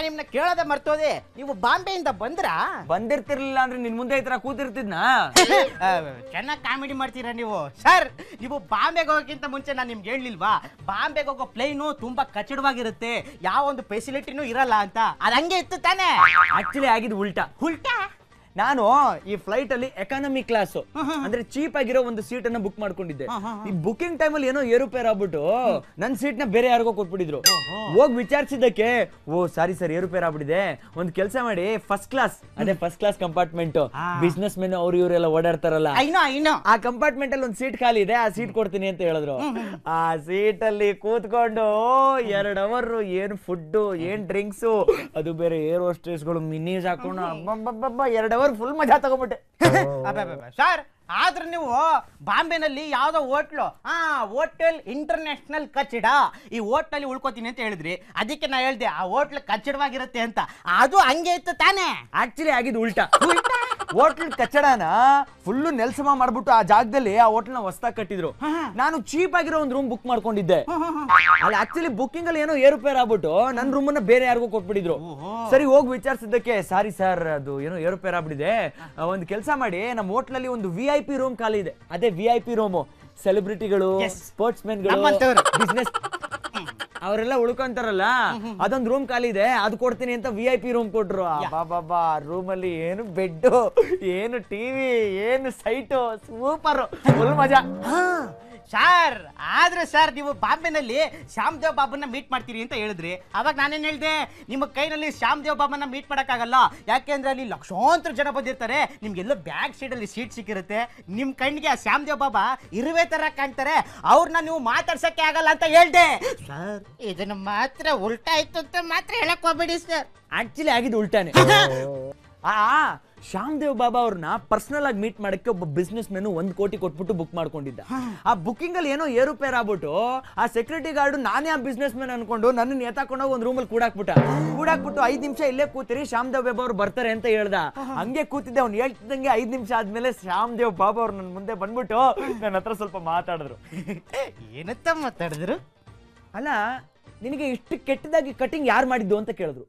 ನಾನು ನಿಮ್ನ ಕೇಳೋದೇ ಮರ್ತೋದೆ. ನೀವು ಬಾಂಬೆಯಿಂದ ಬಂದ್ರಾ? ಬಂದಿರ್ತಿರ್ಲಿಲ್ಲ ಅಂದ್ರೆ ನಿನ್ ಮುಂದೆ ಈ ತರ ಕೂತಿರ್ತಿದ್ನಾ? ಚೆನ್ನಾಗಿ ಕಾಮಿಡಿ ಮಾಡ್ತೀರಾ ನೀವು. ಸರ್, ನೀವು ಬಾಂಬೆಗೆ ಹೋಗೋಕ್ಕಿಂತ ಮುಂಚೆ ನಾನು ನಿಮ್ಗೆ ಹೇಳಿಲ್ವಾ, ಬಾಂಬೆಗೆ ಹೋಗೋ ಪ್ಲೇನು ತುಂಬಾ ಕಚ್ಚಡವಾಗಿರುತ್ತೆ, ಯಾವ ಒಂದು ಫೆಸಿಲಿಟಿನೂ ಇರಲ್ಲ ಅಂತ. ಅದು ಹಂಗೆ ಇತ್ತು ತಾನೇ? ಆಕ್ಚುಲಿ ಆಗಿದ್ ಉಲ್ಟಾ. ನಾನು ಈ ಫ್ಲೈಟ್ ಅಲ್ಲಿ ಎಕಾನಮಿ ಕ್ಲಾಸ್ ಅಂದ್ರೆ ಚೀಪ್ ಆಗಿರೋ ಒಂದು ಸೀಟ್ ಅನ್ನ ಬುಕ್ ಮಾಡ್ಕೊಂಡಿದ್ದೆ. ಈ ಬುಕಿಂಗ್ ಟೈಮ್ ಅಲ್ಲಿ ಏನೋ ಏರುಪೇರ್ ಆಗ್ಬಿಟ್ಟು ನನ್ ಸೀಟ್ ನ ಬೇರೆ ಯಾರಿಗೋ ಕೊಟ್ಬಿಟ್ಟಿದ್ರು. ಹೋಗಿ ವಿಚಾರಿಸಿದ್ದಕ್ಕೆ, ಓ ಸಾರಿ ಸರ್ ಏರುಪೇರ್ ಆಗ್ಬಿಟ್ಟಿದೆ, ಒಂದ್ ಕೆಲಸ ಮಾಡಿ first class compartment, business men ಅವ್ರು ಇವರೆಲ್ಲ ಓಡಾಡ್ತಾರಲ್ಲ ಆ ಕಂಪಾರ್ಟ್ಮೆಂಟ್ ಅಲ್ಲಿ ಒಂದ್ ಸೀಟ್ ಖಾಲಿ ಇದೆ, ಆ ಸೀಟ್ ಕೊಡ್ತೀನಿ ಅಂತ ಹೇಳಿದ್ರು. ಆ ಸೀಟ್ ಅಲ್ಲಿ ಕೂತ್ಕೊಂಡು 2 ಅವರ್ ಏನ್ ಫುಡ್ ಏನ್ ಡ್ರಿಂಕ್ಸ್, ಅದು ಬೇರೆ ಏರ್ ಹೋಸ್ಟೆಸ್ ಗಳು ಮಿನೀಸ್ ಹಾಕೊಂಡು 2 ಅವರ್ ಫುಲ್ ಮಜಾ ತಗೊಂಡ್ಬಿಟ್ಟೆ. ಸರ್, ಆದ್ರೆ ನೀವು ಬಾಂಬೆನಲ್ಲಿ ಯಾವ್ದೋ ಹೋಟೆಲ್ ಇಂಟರ್ನ್ಯಾಷನಲ್ ಕಚ್ಚಡ, ಈ ಹೋಟ್ಲಲ್ಲಿ ಉಳ್ಕೋತೀನಿ ಅಂತ ಹೇಳಿದ್ರಿ, ಅದಕ್ಕೆ ನಾ ಹೇಳ್ದೆ ಆ ಹೋಟ್ಲ್ ಕಚ್ಚಡವಾಗಿರುತ್ತೆ ಅಂತ. ಅದು ಹಂಗೆ ಇತ್ತು ತಾನೇ? ಆಕ್ಚುಲಿ ಆಗಿದ್ದು ಉಲ್ಟಾ. ಹೋಟ್ಲ್ ಕಚ್ಚಡನ ಫುಲ್ಲು ನೆಲ್ಸಮ ಮಾಡ್ಬಿಟ್ಟು ಆ ಜಾಗದಲ್ಲಿ ಆ ಹೋಟ್ಲ್ನ ಹೊಸದಾಗಿ ಕಟ್ಟಿದ್ರು. ನಾನು ಚೀಪ್ ಆಗಿರೋ ಒಂದು ರೂಮ್ ಬುಕ್ ಮಾಡ್ಕೊಂಡಿದ್ದೆ. ಅಲ್ಲಿ ಆಕ್ಚುಲಿ ಬುಕ್ಕಿಂಗ್ ಅಲ್ಲಿ ಏನೋ ಏರುಪೇರ್ ಆಗ್ಬಿಟ್ಟು ನನ್ನ ರೂಮ್ ಅನ್ನ ಬೇರೆ ಯಾರಿಗೂ ಕೊಟ್ಬಿಟ್ಟಿದ್ರು. ಸರಿ ಹೋಗಿ ವಿಚಾರಿಸಿದ್ದಕ್ಕೆ, ಸಾರಿ ಸರ್ ಅದು ಏನೋ ಏರುಪೇರ್ ಆಗ್ಬಿಟ್ಟಿದೆ, ಒಂದು ಕೆಲಸ ಮಾಡಿ ನಮ್ಮ ಹೋಟ್ಲಲ್ಲಿ ಒಂದು VIP ರೂಮ್ ಖಾಲಿ ಇದೆ, ಅದೇ VIP ರೂಮು, ಸೆಲೆಬ್ರಿಟಿಗಳು, ಸ್ಪೋರ್ಟ್ಸ್ ಮೆನ್ಗಳು, ಬಿಸ್ನೆಸ್ ಅವರೆಲ್ಲ ಉಳ್ಕೊಂತಾರಲ್ಲ, ಅದೊಂದು ರೂಮ್ ಖಾಲಿ ಇದೆ, ಅದು ಕೊಡ್ತೀನಿ ಅಂತ VIP ರೂಮ್ ಕೊಟ್ರು. ಬಾಬಾ ರೂಮ್ ಅಲ್ಲಿ ಏನು ಬೆಡ್, ಏನು ಟಿವಿ, ಏನು ಸೈಟು, ಸೂಪರ್, ಫುಲ್ ಮಜಾ. ಸರ್, ಆದ್ರೆ ಸರ್ ನೀವು ಬಾಂಬೆನಲ್ಲಿ ಶ್ಯಾಮ್ ದೇವ್ ಬಾಬನ್ನ ಮೀಟ್ ಮಾಡ್ತೀರಿ ಅಂತ ಹೇಳಿದ್ರಿ. ಅವಾಗ ನಾನೇನ್ ಹೇಳ್ದೆ, ನಿಮ್ಮ ಕೈನಲ್ಲಿ ಶ್ಯಾಮ್ ದೇವ್ ಬಾಬನ್ನ ಮೀಟ್ ಮಾಡಕ್ಕಾಗಲ್ಲ, ಯಾಕೆಂದ್ರೆ ಅಲ್ಲಿ ಲಕ್ಷಾಂತರ ಜನ ಬಂದಿರ್ತಾರೆ, ನಿಮ್ಗೆಲ್ಲೋ ಬ್ಯಾಕ್ ಸೈಡ್ ಅಲ್ಲಿ ಸೀಟ್ ಸಿಕ್ಕಿರುತ್ತೆ, ನಿಮ್ ಕಣ್ಣಿಗೆ ಆ ಶ್ಯಾಮ್ ದೇವ್ ಬಾಬಾ ಇರುವೆ ತರ ಕಾಣ್ತಾರೆ, ಅವ್ರನ್ನ ನೀವು ಮಾತಾಡ್ಸಕ್ಕೆ ಆಗಲ್ಲ ಅಂತ ಹೇಳ್ದೆ. ಸರ್, ಇದನ್ನ ಮಾತ್ರ ಉಲ್ಟಾ ಇತ್ತು ಅಂತ ಮಾತ್ರ ಹೇಳಕ್ ಹೋಗ್ಬೇಡಿ ಸರ್. ಆಕ್ಚುಲಿ ಆಗಿದ್ದು ಉಲ್ಟಾನೆ. ಶ್ಯಾಮ್ ದೇವ್ ಬಾಬಾ ಅವ್ರನ್ನ ಪರ್ಸನಲ್ ಆಗಿ ಮೀಟ್ ಮಾಡಕ್ಕೆ ಒಬ್ಬ ಬಿಸ್ನೆಸ್ ಮೆನ್ 1 ಕೋಟಿ ಕೊಟ್ಬಿಟ್ಟು ಬುಕ್ ಮಾಡ್ಕೊಂಡಿದ್ದ. ಆ ಬುಕಿಂಗ್ ಅಲ್ಲಿ ಏನೋ ಏರುಪೇರ್ ಆಗ್ಬಿಟ್ಟು ಆ ಸೆಕ್ಯೂರಿಟಿ ಗಾರ್ಡ್ ನಾನೇ ಆ ಬಿಸ್ನೆಸ್ ಮೆನ್ ಅನ್ಕೊಂಡು ನನ್ನ ಎತ್ತಾಕೊಂಡೋಗಿ ಒಂದು ರೂಮಲ್ಲಿ ಕೂಡಾಕ್ಬಿಟ್ಟು 5 ನಿಮಿಷ ಇಲ್ಲೇ ಕೂತಿರಿ, ಶ್ಯಾಮ್ ದೇವ್ ಬಾಬಾ ಅವ್ರು ಬರ್ತಾರೆ ಅಂತ ಹೇಳ್ದ. ಹಂಗೆ ಕೂತಿದ್ದೆ, ಅವ್ನು ಹೇಳ್ತಿದ್ದಂಗೆ 5 ನಿಮಿಷ ಆದ್ಮೇಲೆ ಶ್ಯಾಮ್ ದೇವ್ ಬಾಬಾ ಅವ್ರು ನನ್ನ ಮುಂದೆ ಬಂದ್ಬಿಟ್ಟು ನನ್ನ ಹತ್ರ ಸ್ವಲ್ಪ ಮಾತಾಡಿದ್ರು. ಏನಂತ ಮಾತಾಡಿದ್ರು? ಅಲ್ಲ, ನಿನಗೆ ಇಷ್ಟು ಕೆಟ್ಟದಾಗಿ ಕಟಿಂಗ್ ಯಾರು ಮಾಡಿದ್ದು ಅಂತ ಕೇಳಿದ್ರು.